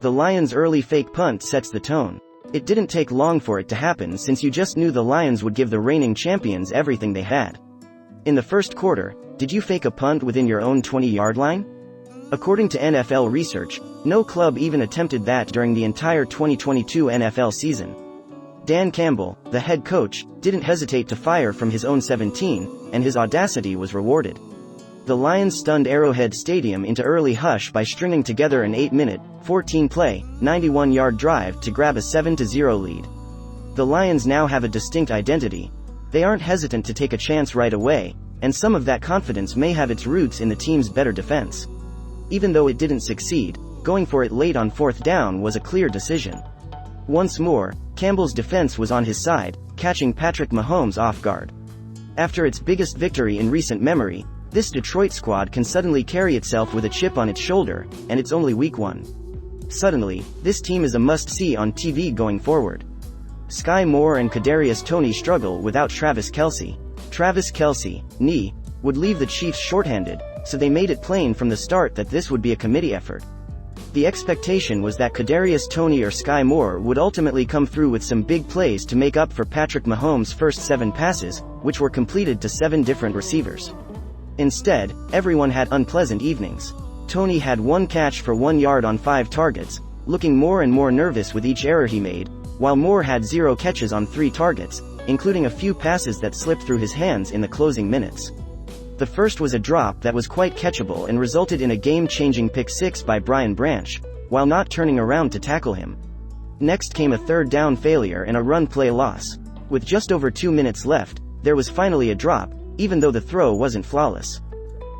The Lions' early fake punt sets the tone. It didn't take long for it to happen since you just knew the Lions would give the reigning champions everything they had. In the first quarter, did you fake a punt within your own 20-yard line? According to NFL research, no club even attempted that during the entire 2022 NFL season. Dan Campbell, the head coach, didn't hesitate to fire from his own 17, and his audacity was rewarded. The Lions stunned Arrowhead Stadium into early hush by stringing together an 8-minute, 14-play, 91-yard drive to grab a 7-0 lead. The Lions now have a distinct identity. They aren't hesitant to take a chance right away, and some of that confidence may have its roots in the team's better defense. Even though it didn't succeed, going for it late on fourth down was a clear decision. Once more, Campbell's defense was on his side, catching Patrick Mahomes off guard. After its biggest victory in recent memory, this Detroit squad can suddenly carry itself with a chip on its shoulder, and it's only week 1. Suddenly, this team is a must-see on TV going forward. Sky Moore and Kadarius Toney struggle without Travis Kelce. Travis Kelce, knee, would leave the Chiefs shorthanded, so they made it plain from the start that this would be a committee effort. The expectation was that Kadarius Toney or Sky Moore would ultimately come through with some big plays to make up for Patrick Mahomes' first 7 passes, which were completed to 7 different receivers. Instead, everyone had unpleasant evenings. Toney had 1 catch for 1 yard on 5 targets, looking more and more nervous with each error he made, while Moore had 0 catches on 3 targets, including a few passes that slipped through his hands in the closing minutes. The first was a drop that was quite catchable and resulted in a game-changing pick 6 by Brian Branch, while not turning around to tackle him. Next came a third down failure and a run play loss. With just over 2 minutes left, there was finally a drop, even though the throw wasn't flawless.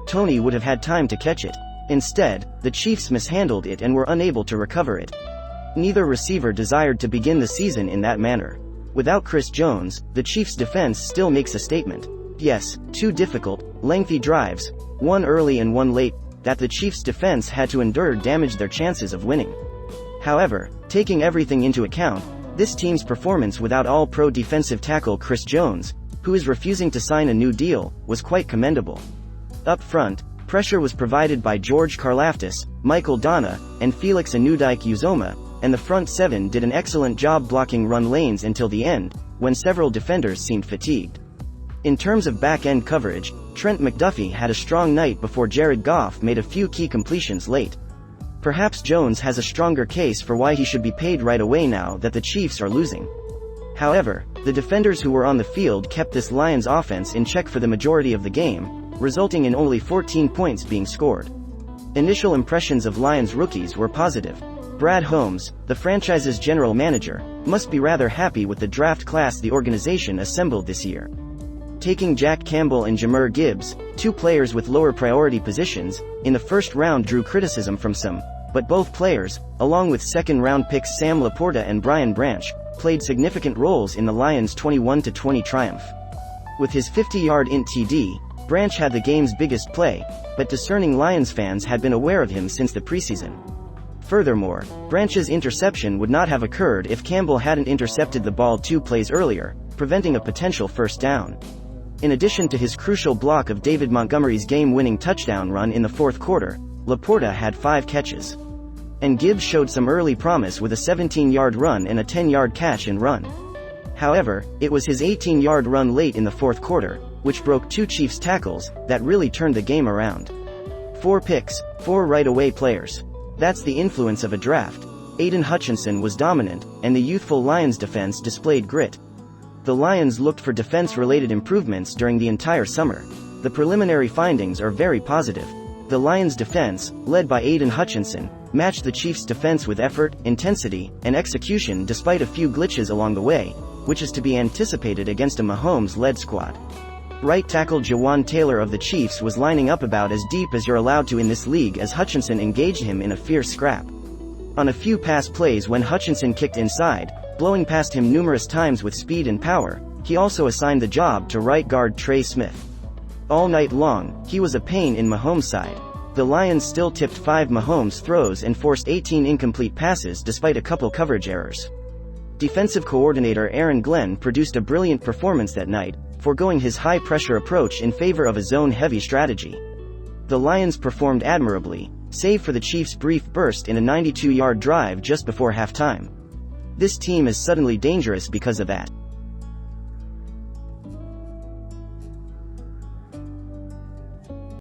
Toney would have had time to catch it. Instead, the Chiefs mishandled it and were unable to recover it. Neither receiver desired to begin the season in that manner. Without Chris Jones, the Chiefs' defense still makes a statement. Yes, 2 difficult, lengthy drives, 1 early and 1 late, that the Chiefs' defense had to endure damaged their chances of winning. However, taking everything into account, this team's performance without all-pro defensive tackle Chris Jones, who is refusing to sign a new deal, was quite commendable. Up front, pressure was provided by George Karlaftis, Michael Donna, and Felix Anudike-Uzomah, and the front 7 did an excellent job blocking run lanes until the end, when several defenders seemed fatigued. In terms of back-end coverage, Trent McDuffie had a strong night before Jared Goff made a few key completions late. Perhaps Jones has a stronger case for why he should be paid right away now that the Chiefs are losing. However, the defenders who were on the field kept this Lions offense in check for the majority of the game, resulting in only 14 points being scored. Initial impressions of Lions rookies were positive. Brad Holmes, the franchise's general manager, must be rather happy with the draft class the organization assembled this year. Taking Jack Campbell and Jahmyr Gibbs, 2 players with lower priority positions, in the first round drew criticism from some, but both players, along with second-round picks Sam Laporta and Brian Branch, played significant roles in the Lions' 21-20 triumph. With his 50-yard int TD, Branch had the game's biggest play, but discerning Lions fans had been aware of him since the preseason. Furthermore, Branch's interception would not have occurred if Campbell hadn't intercepted the ball 2 plays earlier, preventing a potential first down. In addition to his crucial block of David Montgomery's game-winning touchdown run in the fourth quarter, Laporta had 5 catches. And Gibbs showed some early promise with a 17-yard run and a 10-yard catch and run. However, it was his 18-yard run late in the fourth quarter, which broke 2 Chiefs tackles, that really turned the game around. 4 picks, 4 right-away players. That's the influence of a draft. Aiden Hutchinson was dominant, and the youthful Lions defense displayed grit. The Lions looked for defense-related improvements during the entire summer. The preliminary findings are very positive. The Lions' defense, led by Aiden Hutchinson, matched the Chiefs' defense with effort, intensity, and execution despite a few glitches along the way, which is to be anticipated against a Mahomes-led squad. Right tackle Jawan Taylor of the Chiefs was lining up about as deep as you're allowed to in this league as Hutchinson engaged him in a fierce scrap. On a few pass plays when Hutchinson kicked inside, blowing past him numerous times with speed and power, he also assigned the job to right guard Trey Smith. All night long, he was a pain in Mahomes' side. The Lions still tipped 5 Mahomes throws and forced 18 incomplete passes despite a couple coverage errors. Defensive coordinator Aaron Glenn produced a brilliant performance that night, foregoing his high-pressure approach in favor of a zone-heavy strategy. The Lions performed admirably, save for the Chiefs' brief burst in a 92-yard drive just before halftime. This team is suddenly dangerous because of that.